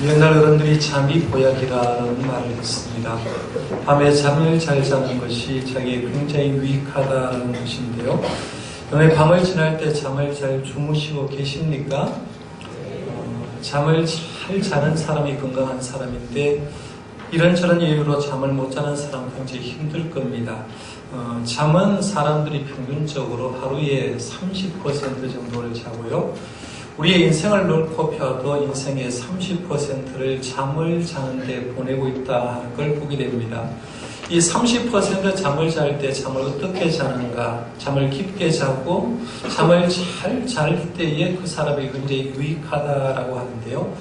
옛날 어른들이 잠이 보약이라는 말을 했습니다. 밤에 잠을 잘 자는 것이 자기에 굉장히 유익하다는 것인데요. 여러분 밤을 지날 때 잠을 잘 주무시고 계십니까? 잠을 잘 자는 사람이 건강한 사람인데 이런저런 이유로 잠을 못 자는 사람은 굉장히 힘들 겁니다. 잠은 사람들이 평균적으로 하루에 30% 정도를 자고요. 우리의 인생을 놓고 펴도 인생의 30%를 잠을 자는데 보내고 있다 하는 걸 보게 됩니다. 이 30% 잠을 잘 때 잠을 어떻게 자는가, 잠을 깊게 자고 잠을 잘 잘 때에 그 사람이 굉장히 유익하다라고 하는데요.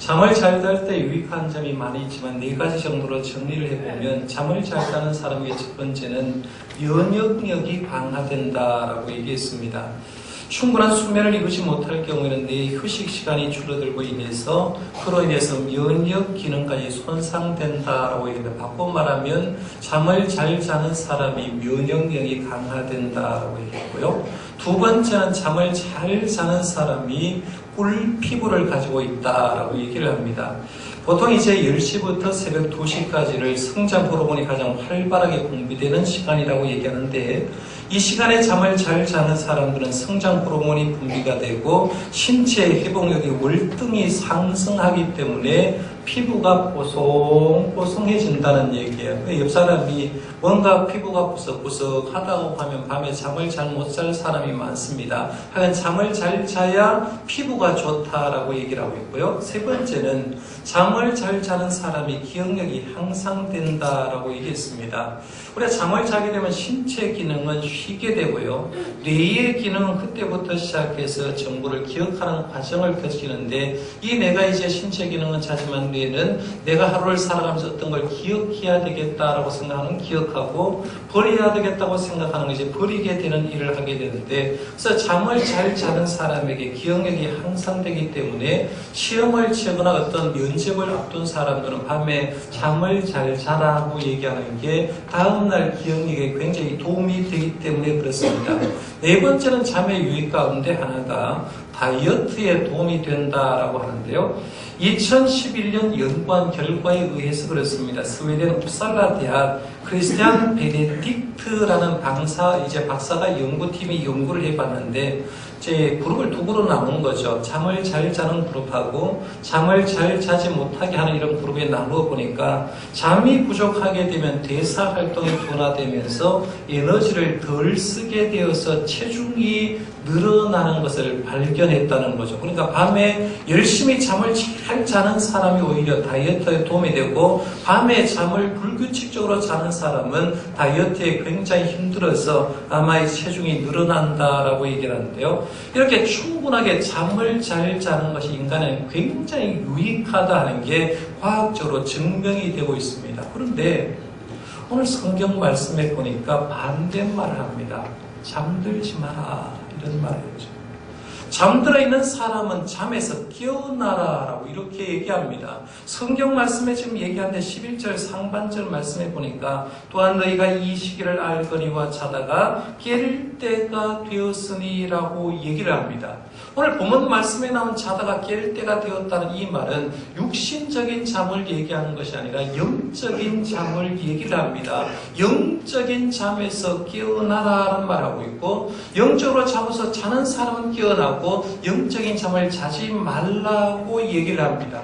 잠을 잘 잘 때 유익한 점이 많이 있지만 4가지 정도로 정리를 해보면 잠을 잘 자는 사람에게 첫 번째는 면역력이 강화된다라고 얘기했습니다. 충분한 수면을 이루지 못할 경우에는 내 휴식 시간이 줄어들고 그로 인해서 면역 기능까지 손상된다라고 얘기합니다. 바꿔 말하면 잠을 잘 자는 사람이 면역력이 강화된다라고 얘기했고요. 두 번째는 잠을 잘 자는 사람이 꿀 피부를 가지고 있다라고 얘기를 합니다. 보통 이제 10시부터 새벽 2시까지를 성장 호르몬이 가장 활발하게 분비되는 시간이라고 얘기하는데 이 시간에 잠을 잘 자는 사람들은 성장 호르몬이 분비가 되고 신체의 회복력이 월등히 상승하기 때문에 피부가 뽀송뽀송해진다는 얘기예요. 옆 사람이 뭔가 피부가 부석부석하다고 하면 밤에 잠을 잘 못 잘 사람이 많습니다. 하여간 잠을 잘 자야 피부가 좋다라고 얘기를 하고 있고요. 세 번째는 잠을 잘 자는 사람이 기억력이 향상된다라고 얘기했습니다. 우리가 잠을 자게 되면 신체 기능은 쉬게 되고요. 뇌의 기능은 그때부터 시작해서 정보를 기억하는 과정을 거치는데 이 내가 이제 신체 기능은 자지만 뇌는 내가 하루를 살아가면서 어떤 걸 기억해야 되겠다라고 생각하는 기억하고 버려야 되겠다고 생각하는 것이 버리게 되는 일을 하게 되는데 그래서 잠을 잘 자는 사람에게 기억력이 향상되기 때문에 시험을 치거나 어떤 면접을 앞둔 사람들은 밤에 잠을 잘 자라고 얘기하는 게 다음날 기억력에 굉장히 도움이 되기 때문에 그렇습니다. 네 번째는 잠의 유익 가운데 하나가 다이어트에 도움이 된다라고 하는데요. 2011년 연구한 결과에 의해서 그렇습니다. 스웨덴 웁살라 대학 크리스티안 베네딕트라는 박사가 연구팀이 연구를 해봤는데 이제 그룹을 두 그룹으로 나눈 거죠. 잠을 잘 자는 그룹하고 잠을 잘 자지 못하게 하는 이런 그룹에 나누어 보니까 잠이 부족하게 되면 대사 활동이 둔화되면서 에너지를 덜 쓰게 되어서 체중이 늘어나는 것을 발견했다는 거죠. 그러니까 밤에 열심히 잠을 잘 자는 사람이 오히려 다이어트에 도움이 되고 밤에 잠을 불규칙적으로 자는 사람은 다이어트에 굉장히 힘들어서 아마 체중이 늘어난다라고 얘기를 하는데요. 이렇게 충분하게 잠을 잘 자는 것이 인간에 굉장히 유익하다는 게 과학적으로 증명이 되고 있습니다. 그런데 오늘 성경 말씀에 보니까 반대말을 합니다. 잠들지 마라 이런 말이죠. 잠들어 있는 사람은 잠에서 깨어나라 라고 이렇게 얘기합니다. 성경 말씀에 지금 얘기하는데 11절 상반절 말씀에 보니까 또한 너희가 이 시기를 알거니와 자다가 깰 때가 되었으니 라고 얘기를 합니다. 오늘 본문 말씀에 나온 자다가 깰 때가 되었다는 이 말은 육신적인 잠을 얘기하는 것이 아니라 영적인 잠을 얘기를 합니다. 영적인 잠에서 깨어나라는 말하고 있고 영적으로 잠에서 자는 사람은 깨어나고 영적인 잠을 자지 말라고 얘기를 합니다.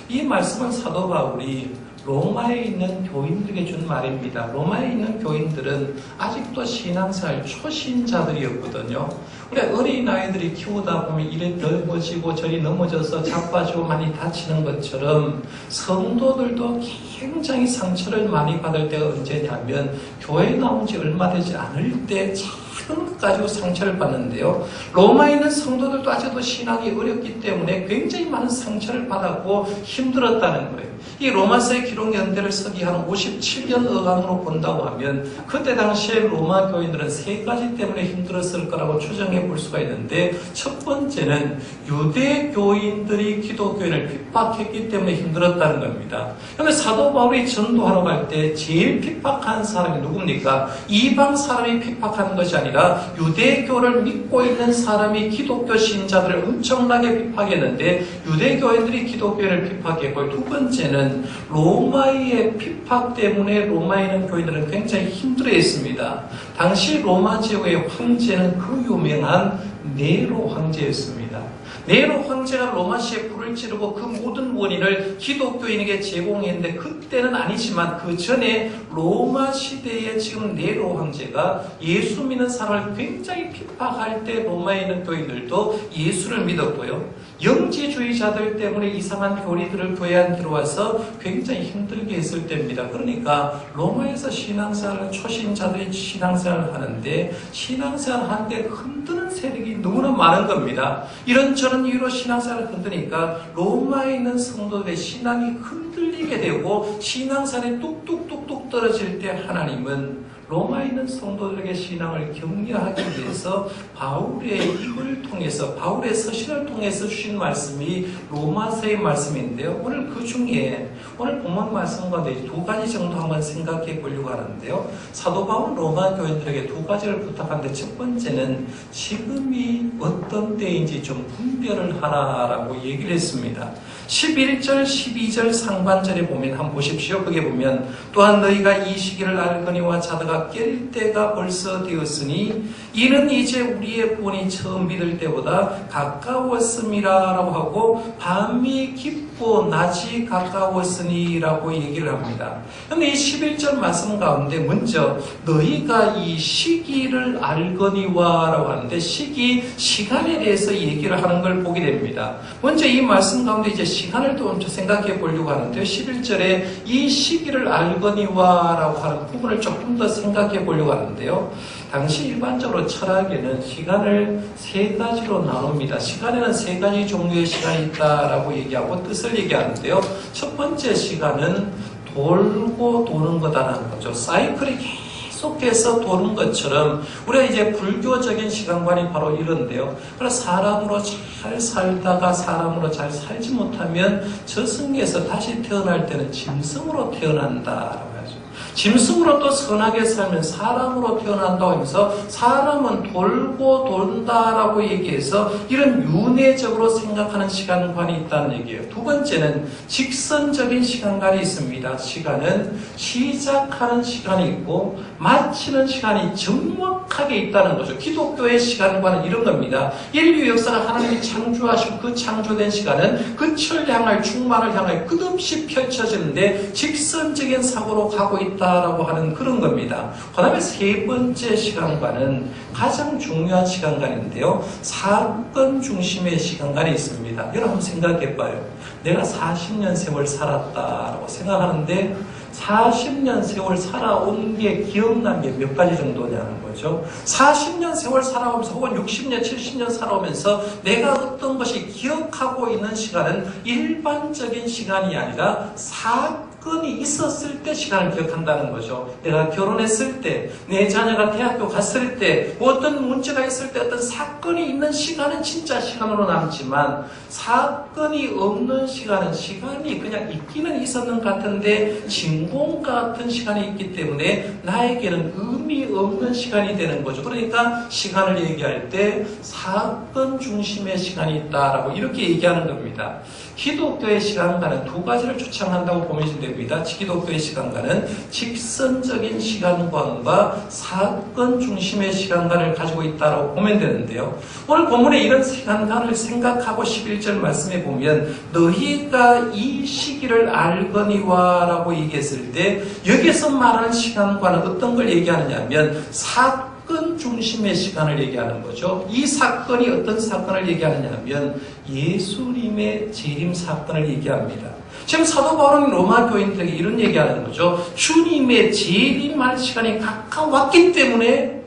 이 말씀은 사도 바울이 로마에 있는 교인들에게 준 말입니다. 로마에 있는 교인들은 아직도 신앙생활 초신자들이었거든요. 우리 어린아이들이 키우다 보면 이래 넓어지고 저리 넘어져서 자빠지고 많이 다치는 것처럼 성도들도 굉장히 상처를 많이 받을 때가 언제냐면 교회에 나온 지 얼마 되지 않을 때 작은 것 가지고 상처를 받는데요. 로마에 있는 성도들도 아직도 신앙이 어렵기 때문에 굉장히 많은 상처를 받았고 힘들었다는 거예요. 이 로마서의 기록 연대를 서기한 57년 어강으로 본다고 하면 그때 당시에 로마 교인들은 3가지 때문에 힘들었을 거라고 추정해 볼 수가 있는데 첫 번째는 유대 교인들이 기독교인을 핍박했기 때문에 힘들었다는 겁니다. 그런데 사도 바울이 전도하러 갈 때 제일 핍박한 사람이 누굽니까? 이방 사람이 핍박하는 것이 아니라 아니라 유대교를 믿고 있는 사람이 기독교 신자들을 엄청나게 비판했는데 유대교인들이 기독교를 비판했고, 두 번째는 로마의 비판 때문에 로마에 있는 교인들은 굉장히 힘들어했습니다. 당시 로마 제국의 황제는 그 유명한 네로 황제였습니다. 네로 황제가 로마시에 불을 지르고 그 모든 원인을 기독교인에게 제공했는데, 그때는 아니지만 그 전에 로마 시대에 지금 네로 황제가 예수 믿는 사람을 굉장히 핍박할 때 로마에 있는 교인들도 예수를 믿었고요. 영지주의자들 때문에 이상한 교리들을 교회 안 들어와서 굉장히 힘들게 했을 때입니다. 그러니까 로마에서 신앙생활을 초신자들이 신앙생활을 하는데, 신앙생활을 하는데 흔드는 세력이 너무나 많은 겁니다. 이런저런 이유로 신앙생활을 흔드니까 로마에 있는 성도들의 신앙이 흔들리게 되고 신앙생활이 뚝뚝뚝뚝 떨어질 때 하나님은 로마에 있는 성도들에게 신앙을 격려하기 위해서 바울의 입을 통해서, 바울의 서신을 통해서 주신 말씀이 로마서의 말씀인데요. 오늘 그 중에 오늘 본문 말씀 가운데 두 가지 정도 한번 생각해 보려고 하는데요. 사도 바울은 로마 교인들에게 두 가지를 부탁하는데, 첫 번째는 지금이 어떤 때인지 좀 분별을 하라라고 얘기를 했습니다. 11절, 12절 상반절에 보면 한번 보십시오. 거기에 보면 또한 너희가 이 시기를 알거니와 자다가 깰 때가 벌써 되었으니 이는 이제 우리의 구원이 처음 믿을 때보다 가까웠음이라 라고 하고, 밤이 깊고 낮이 가까웠으니 라고 얘기를 합니다. 그런데 이 11절 말씀 가운데 먼저 너희가 이 시기를 알거니와 라고 하는데, 시간에 대해서 얘기를 하는 걸 보게 됩니다. 먼저 이 말씀 가운데 이제 시간을 좀 생각해 보려고 하는데요. 11절에 이 시기를 알거니와 라고 하는 부분을 조금 더 생각해 보려고 하는데요. 당시 일반적으로 철학에는 시간을 세 가지로 나눕니다. 시간에는 세 가지 종류의 시간이 있다라고 얘기하고 뜻을 얘기하는데요. 첫 번째 시간은 돌고 도는 거다라는 거죠. 사이클이 계속해서 도는 것처럼 우리가 이제 불교적인 시간관이 바로 이런데요. 그래서 사람으로 잘 살다가 사람으로 잘 살지 못하면 저승에서 다시 태어날 때는 짐승으로 태어난다라고 하죠. 짐승으로 또 선하게 살면 사람으로 태어난다고 하면서 사람은 돌고 돈다라고 얘기해서 이런 윤회적으로 생각하는 시간관이 있다는 얘기예요. 두 번째는 직선적인 시간관이 있습니다. 시간은 시작하는 시간이 있고 마치는 시간이 정확하게 있다는 거죠. 기독교의 시간관은 이런 겁니다. 인류 역사가 하나님이 창조하시고 그 창조된 시간은 끝을 향할 충만을 향할 끝없이 펼쳐지는데 직선적인 사고로 가고 있다라고 하는 그런 겁니다. 그 다음에 세 번째 시간관은 가장 중요한 시간관인데요. 사건 중심의 시간관이 있습니다. 여러분 한번 생각해봐요. 내가 40년 세월 살았다라고 생각하는데 40년 세월 살아온 게 기억난 게 몇 가지 정도냐는 거죠. 40년 세월 살아오면서 혹은 60년, 70년 살아오면서 내가 어떤 것이 기억하고 있는 시간은 일반적인 시간이 아니라 사건이 있었을 때 시간을 기억한다는 거죠. 내가 결혼했을 때, 내 자녀가 대학교 갔을 때, 어떤 문제가 있을 때 어떤 사건이 있는 시간은 진짜 시간으로 남지만 사건이 없는 시간은 시간이 그냥 있기는 있었는 것 같은데 진공 같은 시간이 있기 때문에 나에게는 의미 없는 시간이 되는 거죠. 그러니까 시간을 얘기할 때 사건 중심의 시간이 있다라고 이렇게 얘기하는 겁니다. 기독교의 시간과는 두 가지를 주창한다고 보면 됩니다. 기독교의 시간과는 직선적인 시간관과 사건 중심의 시간관을 가지고 있다고 보면 되는데요. 오늘 본문에 이런 시간관을 생각하고 11절 말씀에 보면 너희가 이 시기를 알거니와 라고 얘기했을 때 여기서 말하는 시간관은 어떤 걸 얘기하느냐 하면 사건 중심의 시간을 얘기하는 거죠. 이 사건이 어떤 사건을 얘기하느냐 하면 예수님의 재림 사건을 얘기합니다. 지금 사도 바울은 로마 교인들에게 이런 얘기하는 거죠. 주님의 재림할 시간이 가까웠기 때문에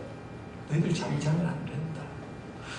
너희들 잠자면 안 된다.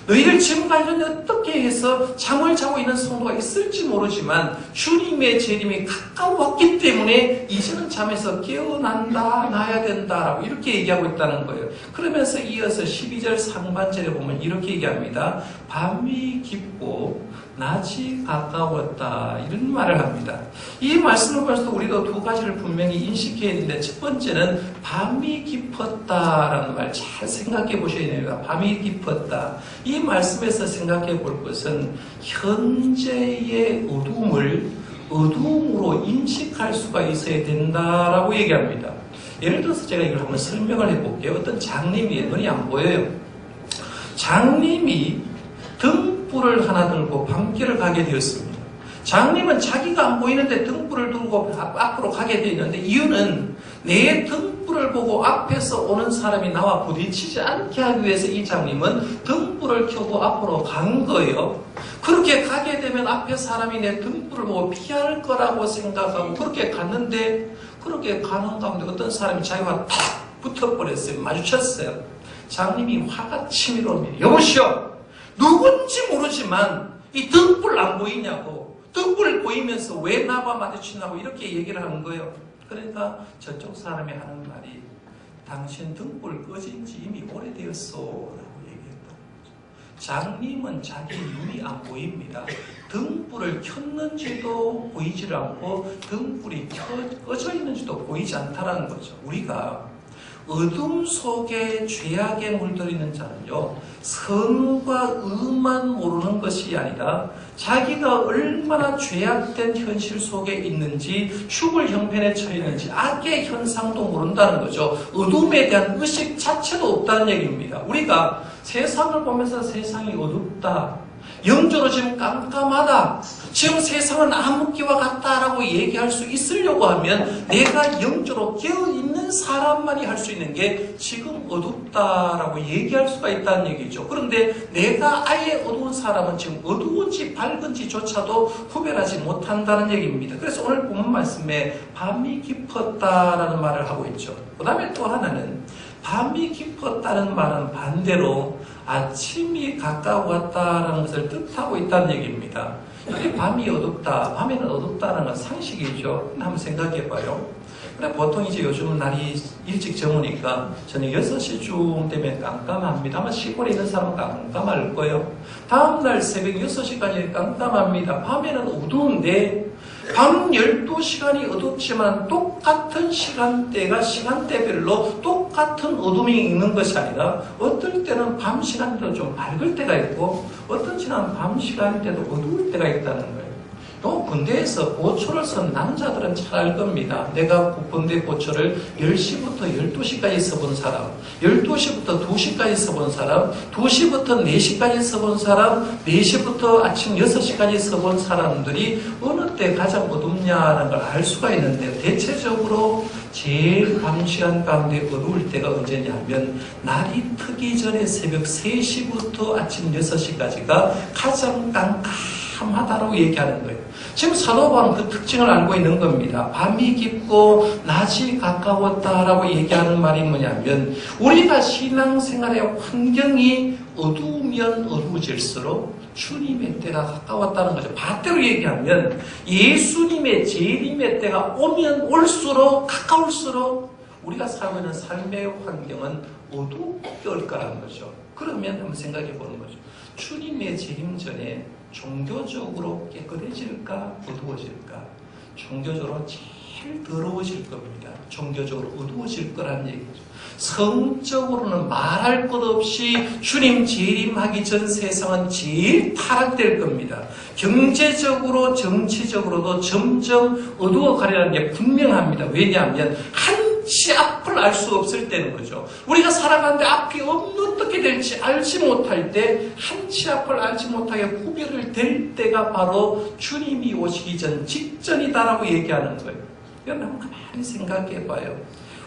너희들 지금까지는 어떻게 해서 잠을 자고 있는 성도가 있을지 모르지만 주님의 재림이 가까웠기 때문에 이제는 잠에서 깨어나야 된다라고 이렇게 얘기하고 있다는 거예요. 그러면서 이어서 12절 상반절에 보면 이렇게 얘기합니다. 밤이 깊고 낮이 가까웠다 이런 말을 합니다. 이 말씀을 보면서 우리도 두 가지를 분명히 인식해야 되는데 첫 번째는 밤이 깊었다라는 말 잘 생각해 보셔야 됩니다. 밤이 깊었다. 이 말씀에서 생각해 볼 것은 현재의 어둠을 어둠으로 인식할 수가 있어야 된다라고 얘기합니다. 예를 들어서 제가 이걸 한번 설명을 해볼게요. 어떤 장님이 눈이 안 보여요. 장님이 등불을 하나 들고 밤길을 가게 되었습니다. 장님은 자기가 안 보이는데 등불을 들고 앞으로 가게 되었는데 이유는 내 등불을 보고 앞에서 오는 사람이 나와 부딪히지 않게 하기 위해서 이 장님은 등불을 켜고 앞으로 간 거예요. 그렇게 가게 되면 앞에 사람이 내 등불을 보고 피할 거라고 생각하고 그렇게 갔는데 그렇게 가는 가운데 어떤 사람이 자기와 탁 붙어버렸어요. 마주쳤어요. 장님이 화가 치밀어 옵니다. 여보시오, 누군지 모르지만 이 등불 안 보이냐고, 등불 보이면서 왜 나와 마주치냐고 이렇게 얘기를 하는 거예요. 그러니까 저쪽 사람이 하는 말이 당신 등불 꺼진 지 이미 오래되었어 라고 얘기했다. 장님은 자기 눈이 안 보입니다. 등불을 켰는지도 보이질 않고 등불이 꺼져 있는지도 보이지 않다는 거죠. 우리가 어둠 속에 죄악에 물들이는 자는요, 선과 의만 모르는 것이 아니라 자기가 얼마나 죄악된 현실 속에 있는지, 죽을 형편에 처해 있는지 악의 현상도 모른다는 거죠. 어둠에 대한 의식 자체도 없다는 얘기입니다. 우리가 세상을 보면서 세상이 어둡다, 영적으로 지금 깜깜하다, 지금 세상은 암흑기와 같다라고 얘기할 수 있으려고 하면 내가 영적으로 깨어있는 사람만이 할 수 있는 게 지금 어둡다라고 얘기할 수가 있다는 얘기죠. 그런데 내가 아예 어두운 사람은 지금 어두운지 밝은지조차도 구별하지 못한다는 얘기입니다. 그래서 오늘 본문 말씀에 밤이 깊었다라는 말을 하고 있죠. 그 다음에 또 하나는 밤이 깊었다는 말은 반대로 아침이 가까웠다는 것을 뜻하고 있다는 얘기입니다. 밤이 어둡다, 밤에는 어둡다는 건 상식이죠. 한번 생각해 봐요. 보통 이제 요즘은 날이 일찍 저무니까 저녁 6시쯤 되면 깜깜합니다. 아마 시골에 있는 사람은 깜깜할 거예요. 다음날 새벽 6시까지 깜깜합니다. 밤에는 어두운데 밤 12시간이 어둡지만 똑같은 시간대별로 똑같은 어둠이 있는 것이 아니라 어떨 때는 밤 시간대도 좀 밝을 때가 있고 어떤 때는 밤 시간대도 어두울 때가 있다는 거예요. 또 군대에서 보초를 선 남자들은 잘 알 겁니다. 내가 군대 보초를 10시부터 12시까지 써본 사람, 12시부터 2시까지 써본 사람, 2시부터 4시까지 써본 사람, 4시부터 아침 6시까지 써본 사람들이 어느 때 가장 어둡냐는 걸 알 수가 있는데 대체적으로 제일 밤 시간 가운데 어두울 때가 언제냐면 날이 트기 전에 새벽 3시부터 아침 6시까지가 가장 깜깜하다고 얘기하는 거예요. 지금 사도 바울은 그 특징을 알고 있는 겁니다. 밤이 깊고 낮이 가까웠다라고 얘기하는 말이 뭐냐면 우리가 신앙생활의 환경이 어두우면 어두워질수록 주님의 때가 가까웠다는 거죠. 반대로 얘기하면 예수님의 재림의 때가 오면 올수록 가까울수록 우리가 살고 있는 삶의 환경은 어두울 거라는 거죠. 그러면 한번 생각해 보는 거죠. 주님의 재림 전에 종교적으로 깨끗해질까 어두워질까? 종교적으로 제일 더러워질 겁니다. 종교적으로 어두워질 거라는 얘기죠. 성적으로는 말할 것 없이 주님 재림하기 전 세상은 제일 타락될 겁니다. 경제적으로 정치적으로도 점점 어두워가려는 게 분명합니다. 왜냐하면 한치 앞을 알 수 없을 때는 거죠. 우리가 살아가는데 앞이 어떻게 될지 알지 못할 때 한치 앞을 알지 못하게 구별을 될 때가 바로 주님이 오시기 전 직전이다라고 얘기하는 거예요. 여러분 가만히 생각해 봐요.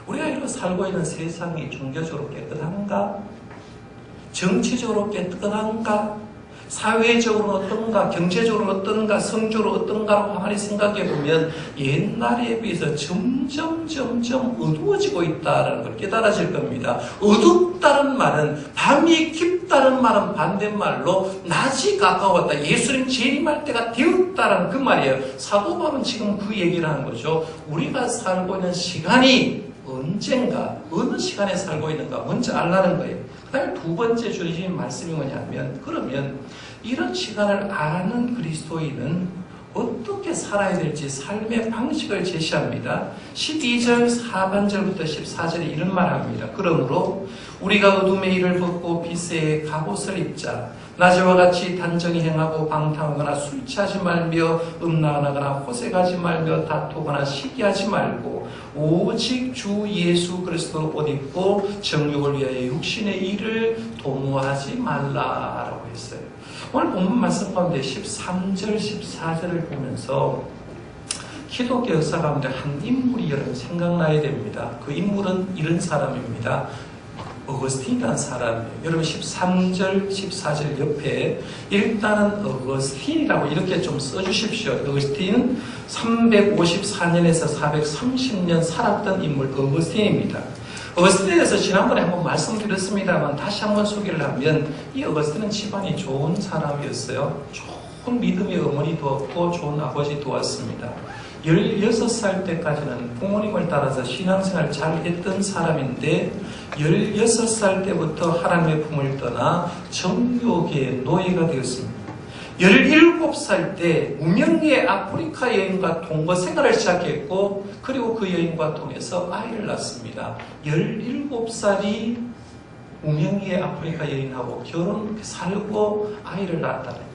우리가 이렇게 살고 있는 세상이 종교적으로 깨끗한가? 정치적으로 깨끗한가? 사회적으로 어떤가? 경제적으로 어떤가? 성적으로 어떤가? 가만히 생각해 보면 옛날에 비해서 점점 어두워지고 있다는 걸 깨달아질 겁니다. 어둡다는 말은 밤이 깊다는 말은 반대말로 낮이 가까웠다. 예수님 재림할 때가 되었다는 그 말이에요. 사도 바울은 지금 그 얘기를 하는 거죠. 우리가 살고 있는 시간이 언젠가 어느 시간에 살고 있는가 먼저 알라는 거예요. 그 다음에 두 번째 주신 말씀이 뭐냐면 그러면 이런 시간을 아는 그리스도인은 어떻게 살아야 될지 삶의 방식을 제시합니다. 12절 하반절부터 14절에 이런 말을 합니다. 그러므로 우리가 어둠의 일을 벗고 빛의 갑옷을 입자. 낮에와 같이 단정히 행하고 방탕하거나 술 취하지 말며 음란하거나 호색하지 말며 다투거나 시기하지 말고 오직 주 예수 그리스도 옷 입고 정욕을 위하여 육신의 일을 도모하지 말라라고 했어요. 오늘 본문 말씀 가운데 13절 14절을 보면서 기독교 역사 가운데 한 인물이 여러분 생각나야 됩니다. 그 인물은 이런 사람입니다. 어거스틴이라는 사람이에요. 여러분 13절 14절 옆에 일단은 어거스틴이라고 이렇게 좀 써주십시오. 어거스틴은 354년에서 430년 살았던 인물 어거스틴입니다. 어거스틴에 대해서 지난번에 한번 말씀드렸습니다만 다시 한번 소개를 하면 이 어거스틴은 집안이 좋은 사람이었어요. 좋은 믿음의 어머니 두었고 좋은 아버지 두었습니다. 16살 때까지는 부모님을 따라서 신앙생활을 잘 했던 사람인데 16살 때부터 하나님의 품을 떠나 정욕의 노예가 되었습니다. 17살 때 무명의 아프리카 여인과 동거 생활을 시작했고 그리고 그 여인과 통해서 아이를 낳습니다. 17살이 무명의 아프리카 여인하고 결혼 살고 아이를 낳았다.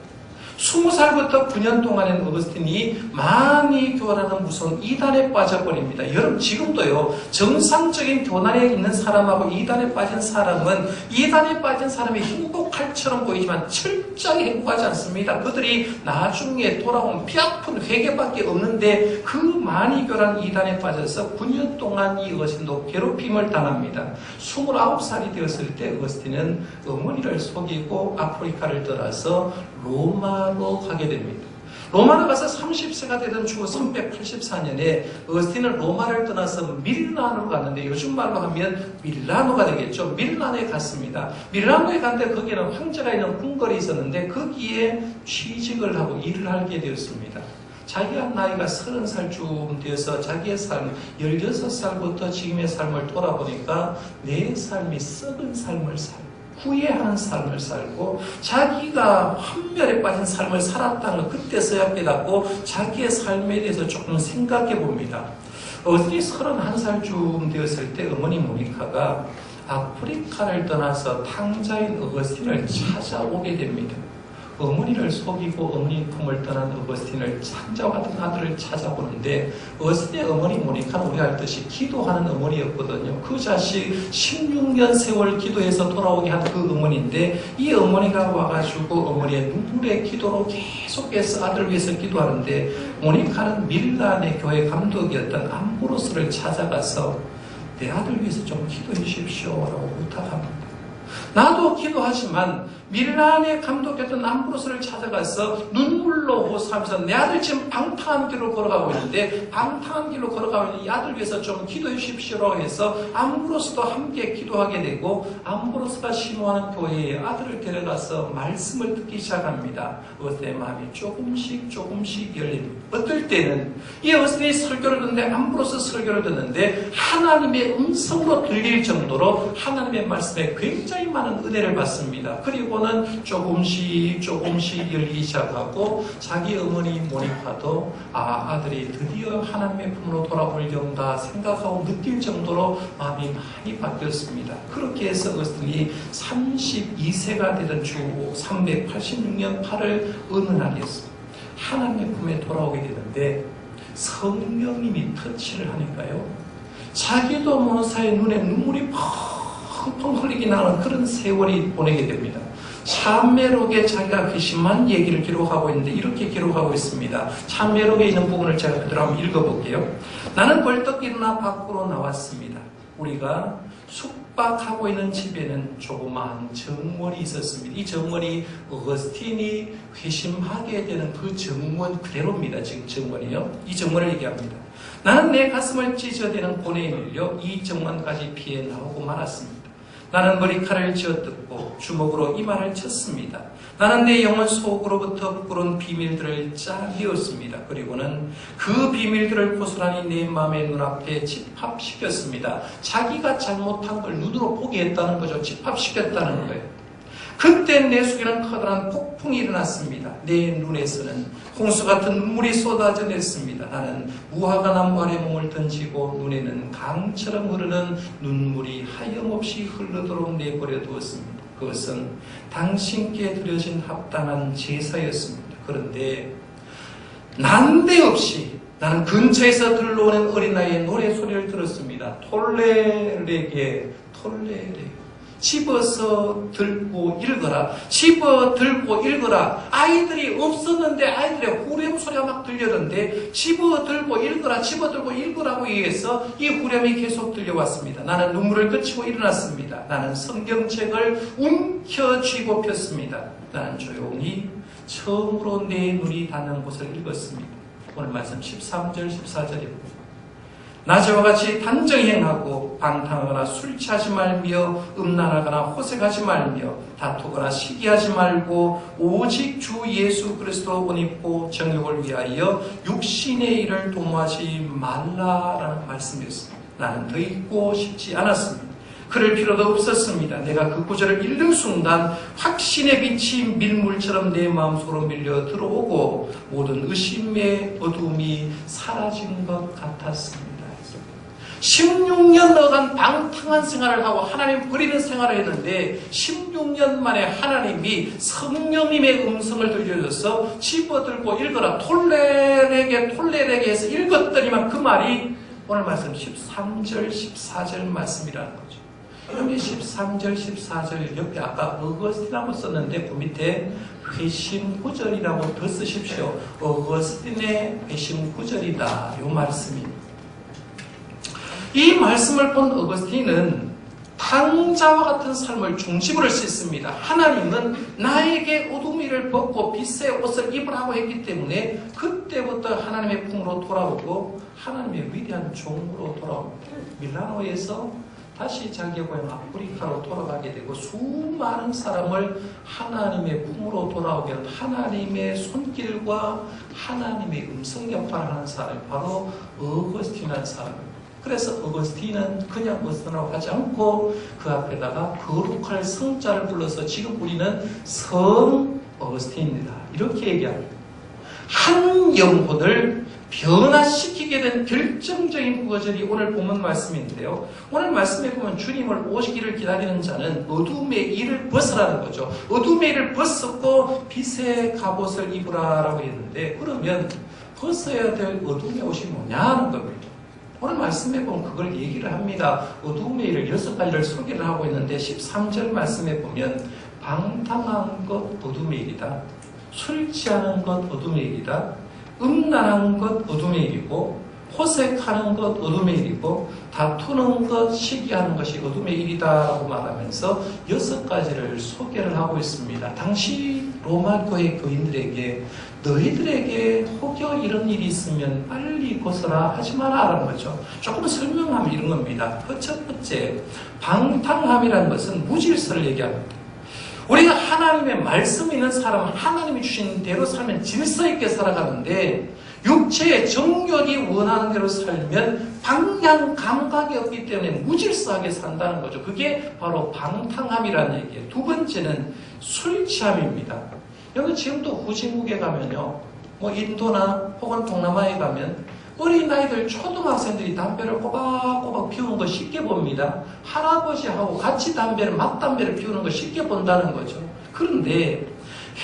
20살부터 9년 동안에는 어거스틴이 많이 교란하는 무서운 이단에 빠져버립니다. 여러분 지금도요 정상적인 교단에 있는 사람하고 이단에 빠진 사람은 이단에 빠진 사람이 행복할처럼 보이지만 철저히 행복하지 않습니다. 그들이 나중에 돌아온 뼈아픈 회개밖에 없는데 그 많이 교란 이단에 빠져서 9년 동안 이 어거스틴도 괴롭힘을 당합니다. 29살이 되었을 때 어거스틴은 어머니를 속이고 아프리카를 떠나서 로마로 가게 됩니다. 로마로 가서 30세가 되던 주 384년에 어거스틴은 로마를 떠나서 밀라노로 갔는데 요즘 말로 하면 밀라노가 되겠죠. 밀라노에 갔습니다. 밀라노에 갔는데 거기에는 황제가 있는 궁궐이 있었는데 거기에 취직을 하고 일을 하게 되었습니다. 자기가 나이가 30살쯤 되어서 자기의 삶, 16살부터 지금의 삶을 돌아보니까 내 삶이 썩은 삶을 살고 후회하는 삶을 살고 자기가 환멸에 빠진 삶을 살았다는 걸 그때서야 깨닫고 자기의 삶에 대해서 조금 생각해 봅니다. 어머니 31살쯤 되었을 때 어머니 모니카가 아프리카를 떠나서 탕자인 어거스틴을 찾아오게 됩니다. 어머니를 속이고 어머니 품을 떠난 어거스틴을 창자와 같은 아들을 찾아보는데 어거스틴의 어머니 모니카는 우리가 알듯이 기도하는 어머니였거든요. 그 자식 16년 세월 기도해서 돌아오게 한 그 어머니인데 이 어머니가 와가지고 어머니의 눈물의 기도로 계속해서 아들을 위해서 기도하는데 모니카는 밀란의 교회 감독이었던 암브로스를 찾아가서 내 아들 위해서 좀 기도해 주십시오 라고 부탁합니다. 나도 기도하지만 밀란의 감독이었던 암브로스를 찾아가서 눈물로 호소하면서 내 아들 지금 방탕한 길로 걸어가고 있는데 방탕한 길로 걸어가고 있는 이 아들 위해서 좀 기도해 주십시오라고 해서 암브로스도 함께 기도하게 되고 암브로스가 심호하는 교회에 아들을 데려가서 말씀을 듣기 시작합니다. 어거스틴의 마음이 조금씩 열립니다. 어떨 때는 이 어거스틴이 설교를 듣는데 암브로스 설교를 듣는데 하나님의 음성으로 들릴 정도로 하나님의 말씀에 굉장히 많은 은혜를 받습니다. 그리고는 조금씩 열리기 시작하고 자기 어머니 모니카도 아들이 드디어 하나님의 품으로 돌아오려다 생각하고 느낄 정도로 마음이 많이 바뀌었습니다. 그렇게 해서 어거스틴이 32세가 되던 주 386년 8월 어느 날이었습니다. 하나님의 품에 돌아오게 되는데 성령님이 터치를 하니까요. 자기도 모르는 사이에 눈에 눈물이 펑펑 흘리게 나는 그런 세월이 보내게 됩니다. 참매록에 자기가 회심한 얘기를 기록하고 있는데 이렇게 기록하고 있습니다. 참매록에 있는 부분을 제가 그대로 한번 읽어볼게요. 나는 벌떡 일어나 밖으로 나왔습니다. 우리가 숙박하고 있는 집에는 조그마한 정원이 있었습니다. 이 정원이 어거스틴이 회심하게 되는 그 정원 그대로입니다. 지금 정원이요. 이 정원을 얘기합니다. 나는 내 가슴을 찢어대는 고뇌에 밀려 이 정원까지 피해 나오고 말았습니다. 나는 머리칼을 쥐어뜯고 주먹으로 이마를 쳤습니다. 나는 내 영혼 속으로부터 부끄러운 비밀들을 짜내었습니다. 그리고는 그 비밀들을 고스란히 내 마음의 눈앞에 집합시켰습니다. 자기가 잘못한 걸 눈으로 보게 했다는 거죠. 집합시켰다는 거예요. 그때 내 속에는 커다란 폭풍 폭풍이 일어났습니다. 내 눈에서는 홍수 같은 눈물이 쏟아져 냈습니다. 나는 무화과 나무 아래 몸을 던지고 눈에는 강처럼 흐르는 눈물이 하염없이 흘러도록 내버려 두었습니다. 그것은 당신께 드려진 합당한 제사였습니다. 그런데 난데없이 나는 근처에서 들러오는 어린아이의 노래소리를 들었습니다. 톨레레게 톨레레, 집어서 들고 읽어라, 집어 들고 읽어라. 아이들이 없었는데 아이들의 후렴 소리가 막 들렸는데 집어 들고 읽어라, 집어 들고 읽으라고 얘기해서 이 후렴이 계속 들려왔습니다. 나는 눈물을 그치고 일어났습니다. 나는 성경책을 움켜쥐고 폈습니다. 나는 조용히 처음으로 내 눈이 닿는 곳을 읽었습니다. 오늘 말씀 13절 14절입니다. 낮에와 같이 단정히 행하고 방탕하거나 술 취하지 말며 음란하거나 호색하지 말며 다투거나 시기하지 말고 오직 주 예수 그리스도 옷 입고 정욕을 위하여 육신의 일을 도모하지 말라라는 말씀이었습니다. 나는 더 읽고 싶지 않았습니다. 그럴 필요도 없었습니다. 내가 그 구절을 읽는 순간 확신의 빛이 밀물처럼 내 마음속으로 밀려 들어오고 모든 의심의 어둠이 사라진 것 같았습니다. 16년 너간 방탕한 생활을 하고 하나님 버리는 생활을 했는데 16년 만에 하나님이 성령님의 음성을 들려줘서 집어들고 읽어라, 톨레레게 톨레레게 해서 읽었더니만 그 말이 오늘 말씀 13절 14절 말씀이라는 거죠. 여기 13절 14절 옆에 아까 어거스틴 한번 썼는데 그 밑에 회심구절이라고 더 쓰십시오. 어거스틴의 회심구절이다, 이 말씀입니다. 이 말씀을 본 어거스틴은 탕자와 같은 삶을 중심으로 씻습니다. 하나님은 나에게 어둠의 일을 벗고 빛의 옷을 입으라고 했기 때문에 그때부터 하나님의 품으로 돌아오고 하나님의 위대한 종으로 돌아옵니다. 밀라노에서 다시 자기의 고향 아프리카로 돌아가게 되고 수많은 사람을 하나님의 품으로 돌아오게 한 하나님의 손길과 하나님의 음성 역할을 하는 사람이 바로 어거스틴이라는 사람입니다. 그래서 어거스틴은 그냥 어거스틴이라고 하지 않고 그 앞에다가 거룩할 성자를 불러서 지금 우리는 성 어거스틴입니다, 이렇게 얘기합니다. 한 영혼을 변화시키게 된 결정적인 구절이 오늘 본문 말씀인데요. 오늘 말씀에 보면 주님을 오시기를 기다리는 자는 어둠의 일을 벗으라는 거죠. 어둠의 일을 벗었고 빛의 갑옷을 입으라라고 했는데, 그러면 벗어야 될 어둠의 옷이 뭐냐는 겁니다. 오늘 말씀에 보면 그걸 얘기를 합니다. 어둠의 일을 6가지를 소개를 하고 있는데 13절 말씀에 보면 방탕한 것 어둠의 일이다, 술 취하는 것 어둠의 일이다, 음란한 것 어둠의 일이고, 호색하는 것 어둠의 일이고, 다투는 것, 시기하는 것이 어둠의 일이다라고 말하면서 6가지를 소개를 하고 있습니다. 당시 로마 교회 교인들에게 너희들에게 혹여 이런 일이 있으면 빨리 벗어라, 하지 마라라는 거죠. 조금 설명하면 이런 겁니다. 첫 번째, 방탕함이라는 것은 무질서를 얘기합니다. 우리가 하나님의 말씀이 있는 사람은 하나님이 주신 대로 살면 질서 있게 살아가는데, 육체의 정욕이 원하는 대로 살면 방향 감각이 없기 때문에 무질서하게 산다는 거죠. 그게 바로 방탕함이라는 얘기예요. 두 번째는 술 취함입니다. 여기 지금도 후진국에 가면요, 인도나 혹은 동남아에 가면 어린아이들, 초등학생들이 담배를 꼬박꼬박 피우는 거 쉽게 봅니다. 할아버지하고 같이 맞담배를 피우는 거 쉽게 본다는 거죠. 그런데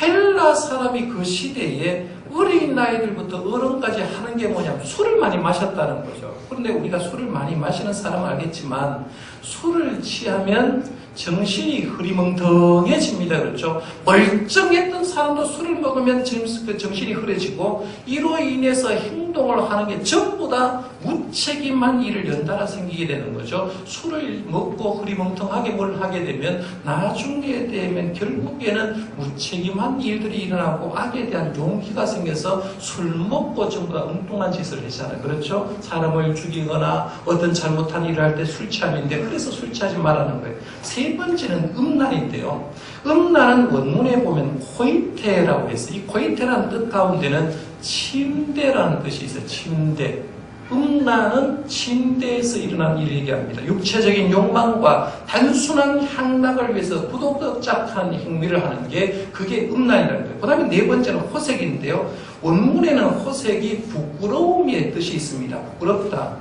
헬라 사람이 그 시대에 어린아이들부터 어른까지 하는 게 뭐냐면 술을 많이 마셨다는 거죠. 그런데 우리가 술을 많이 마시는 사람은 알겠지만 술을 취하면 정신이 흐리멍텅해집니다. 그렇죠? 멀쩡했던 사람도 술을 먹으면 정신이 흐려지고, 이로 인해서 행동을 하는 게 전부 다 무책임한 일을 연달아 생기게 되는 거죠. 술을 먹고 흐리멍텅하게 뭘 하게 되면 나중에 되면 결국에는 무책임한 일들이 일어나고 악에 대한 용기가 생겨서 술 먹고 전부 다 엉뚱한 짓을 하잖아요. 그렇죠? 사람을 죽이거나 어떤 잘못한 일을 할 때 술 취함인데, 그래서 술 취하지 말라는 거예요. 세 번째는 음란인데요. 음란은 원문에 보면 코이테라고 해서, 이 코이테라는 뜻 가운데는 침대라는 뜻이 있어요. 침대. 음란은 침대에서 일어난 일을 얘기합니다. 육체적인 욕망과 단순한 향락을 위해서 부도덕작한 행위를 하는 게 그게 음란이라는 거예요. 그 다음에 네 번째는 호색인데요. 원문에는 호색이 부끄러움의 뜻이 있습니다. 부끄럽다.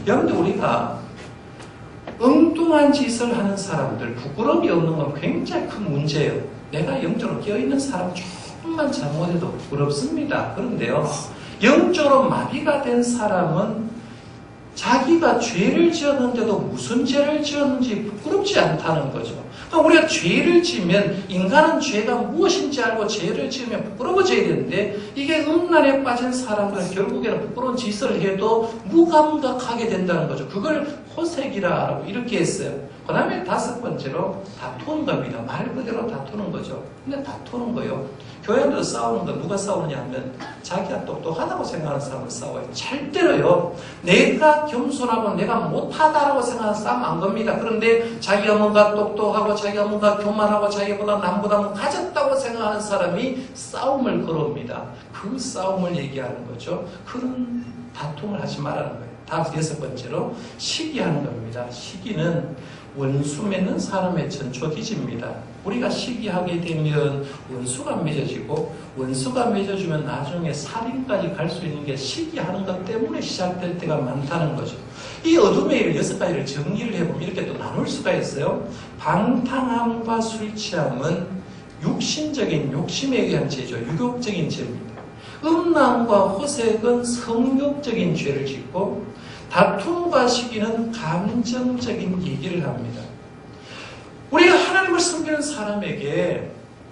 여러분들 우리가 엉뚱한 짓을 하는 사람들, 부끄러움이 없는 건 굉장히 큰 문제예요. 내가 영적으로 깨어있는 사람 조금만 잘못해도 부끄럽습니다. 그런데요, 영적으로 마비가 된 사람은 자기가 죄를 지었는데도 무슨 죄를 지었는지 부끄럽지 않다는 거죠. 그러니까 우리가 죄를 지으면 인간은 죄가 무엇인지 알고 죄를 지으면 부끄러워져야 되는데 이게 음란에 빠진 사람들은 결국에는 부끄러운 짓을 해도 무감각하게 된다는 거죠. 그걸 호색이라고 이렇게 했어요. 그 다음에 다섯 번째로 다투는 겁니다. 말 그대로 다투는 거죠. 근데 다투는 거요. 교회 안에서 싸우는 거 누가 싸우느냐 하면 자기가 똑똑하다고 생각하는 사람은 싸워요. 절대로요. 내가 겸손하고 내가 못하다라고 생각하는 싸움 안 겁니다. 그런데 자기가 뭔가 똑똑하고 자기가 뭔가 교만하고 자기보다 남보다 가졌다고 생각하는 사람이 싸움을 걸어옵니다. 그 싸움을 얘기하는 거죠. 그런 다툼을 하지 말라는 거예요. 다음 여섯 번째로 시기하는 겁니다. 시기는 원수 맺는 사람의 전초기지입니다. 우리가 시기하게 되면 원수가 맺어지고 원수가 맺어주면 나중에 살인까지 갈 수 있는 게 시기하는 것 때문에 시작될 때가 많다는 거죠. 이 어둠의 일 여섯 가지를 정리를 해보면 이렇게 또 나눌 수가 있어요. 방탕함과 술 취함은 육신적인 욕심에 의한 죄죠. 유욕적인 죄입니다. 음란과 호색은 성욕적인 죄를 짓고 다툼과 시기는 감정적인 얘기를 합니다. 우리가 하나님을 섬기는 사람에게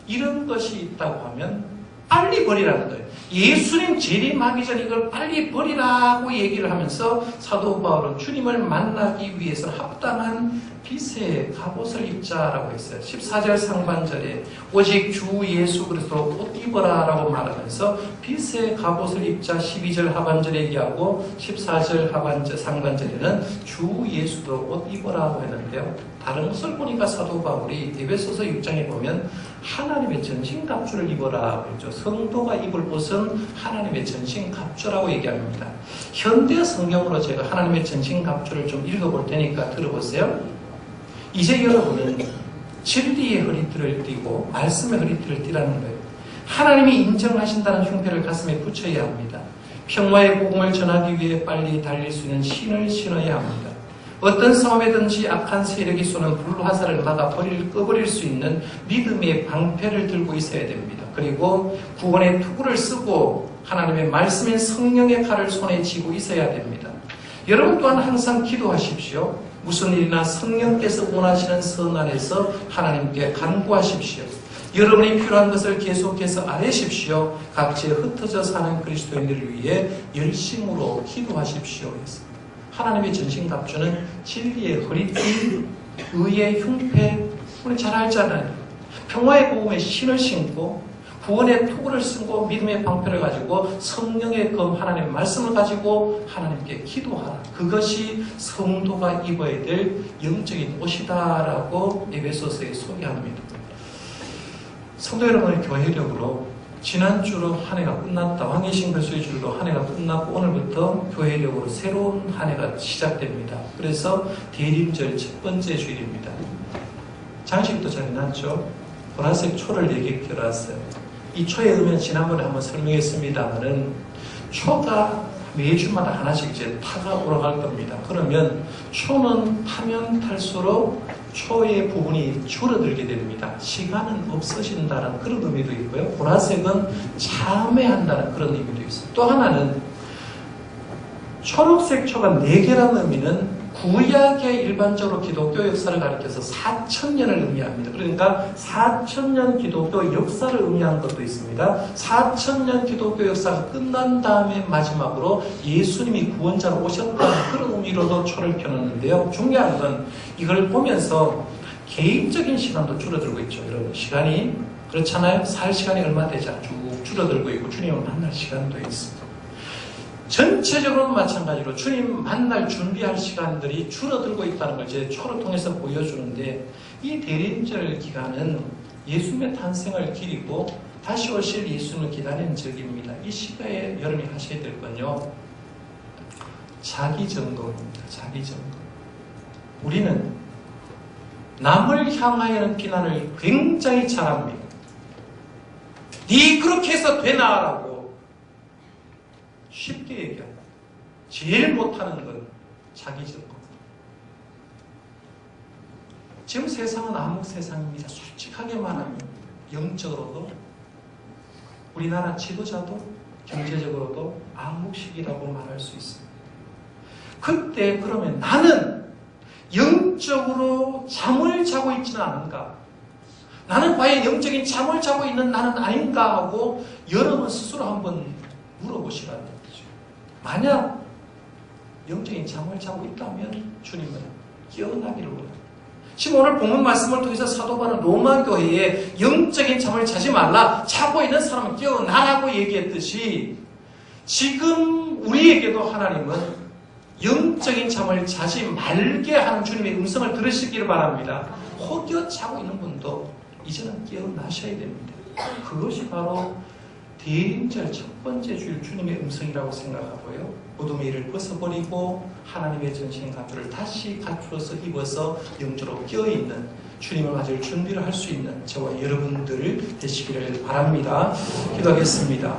이런 것이 있다고 하면 빨리 버리라는 거예요. 예수님 재림하기 전에 이걸 빨리 버리라고 얘기를 하면서 사도 바울은 주님을 만나기 위해서 합당한 빛의 갑옷을 입자라고 했어요. 14절 상반절에 오직 주 예수 그리스도 옷 입어라라고 말하면서 빛의 갑옷을 입자 12절 하반절에 얘기하고 14절 상반절에는 주 예수도 옷 입어라고 했는데요. 다른 것을 보니까 사도 바울이 에베소서 6장에 보면 하나님의 전신갑주를 입어라 그랬죠. 성도가 입을 옷은 하나님의 전신갑주라고 얘기합니다. 현대 성경으로 제가 하나님의 전신갑주를 좀 읽어볼 테니까 들어보세요. 이제 여러분은 진리의 허리띠를 띠고 말씀의 허리띠를 띠라는 거예요. 하나님이 인정하신다는 흉패를 가슴에 붙여야 합니다. 평화의 복음을 전하기 위해 빨리 달릴 수 있는 신을 신어야 합니다. 어떤 싸움에든지 악한 세력이 쏘는 불화살을 막아 꺼버릴 수 있는 믿음의 방패를 들고 있어야 됩니다. 그리고 구원의 투구를 쓰고 하나님의 말씀인 성령의 칼을 손에 쥐고 있어야 됩니다. 여러분 또한 항상 기도하십시오. 무슨 일이나 성령께서 원하시는 선 안에서 하나님께 간구하십시오. 여러분이 필요한 것을 계속해서 아뢰십시오. 각지에 흩어져 사는 그리스도인들을 위해 열심으로 기도하십시오. 하나님의 전신갑주는 진리의 허리띠, 의의 흉패, 우리 잘 알잖아요. 평화의 복음의 신을 신고 구원의 투구를 쓰고 믿음의 방패를 가지고 성령의 검 하나님의 말씀을 가지고 하나님께 기도하라. 그것이 성도가 입어야 될 영적인 옷이다라고 에베소서에 소개합니다. 성도 여러분의 교회력으로 지난주로 한 해가 끝났다. 왕의 별수의 주로 한 해가 끝났고 오늘부터 교회력으로 새로운 한 해가 시작됩니다. 그래서 대림절 첫 번째 주일입니다. 장식도 잘 해놨죠. 보라색 초를 4개 켜놨어요. 이 초의 의미는 지난번에 한번 설명했습니다만은 초가 매주마다 하나씩 이제 타가 올라갈 겁니다. 그러면 초는 타면 탈수록 초의 부분이 줄어들게 됩니다. 시간은 없어진다는 그런 의미도 있고요. 보라색은 참회한다는 그런 의미도 있어요. 또 하나는 초록색 초가 4개라는 의미는 구약의 일반적으로 기독교 역사를 가리켜서 4,000년을 의미합니다. 그러니까 4,000년 기독교 역사를 의미하는 것도 있습니다. 4,000년 기독교 역사가 끝난 다음에 마지막으로 예수님이 구원자로 오셨다는 그런 의미로도 초를 켜놨는데요. 중요한 건 이걸 보면서 개인적인 시간도 줄어들고 있죠. 여러분 시간이 그렇잖아요. 살 시간이 얼마 되지 않고 쭉 줄어들고 있고 주님을 만날 시간도 있습니다. 전체적으로는 마찬가지로 주님 만날 준비할 시간들이 줄어들고 있다는 걸 제 초를 통해서 보여주는데 이 대림절 기간은 예수님의 탄생을 기리고 다시 오실 예수님을 기다리는 절기입니다. 이 시간에 여러분이 하셔야 될 건요. 자기 점검입니다. 자기 점검. 우리는 남을 향하여는 비난을 굉장히 잘합니다. 네 그렇게 해서 되나? 라고 쉽게 얘기합니다. 제일 못하는 건 자기 점검. 지금 세상은 암흑 세상입니다. 솔직하게 말하면 영적으로도 우리나라 지도자도 경제적으로도 암흑시기라고 말할 수 있습니다. 그때 그러면 나는 영적으로 잠을 자고 있지는 않은가? 나는 과연 영적인 잠을 자고 있는 나는 아닌가 하고 여러분 스스로 한번 물어보시라는 거죠. 만약 영적인 잠을 자고 있다면 주님은 깨어나기를 원합니다. 지금 오늘 본문 말씀을 통해서 사도 바울은 로마 교회에 영적인 잠을 자지 말라, 자고 있는 사람은 깨어나라고 얘기했듯이 지금 우리에게도 하나님은 영적인 잠을 자지 말게 하는 주님의 음성을 들으시기를 바랍니다. 혹여 자고 있는 분도 이제는 깨어나셔야 됩니다. 그것이 바로 대림절 첫 번째 주일 주님의 음성이라고 생각하고요. 어둠의 일을 벗어버리고 하나님의 전신 갑주를 다시 갖추어서 입어서 영적으로 깨어있는 주님을 맞을 준비를 할 수 있는 저와 여러분들 되시기를 바랍니다. 기도하겠습니다.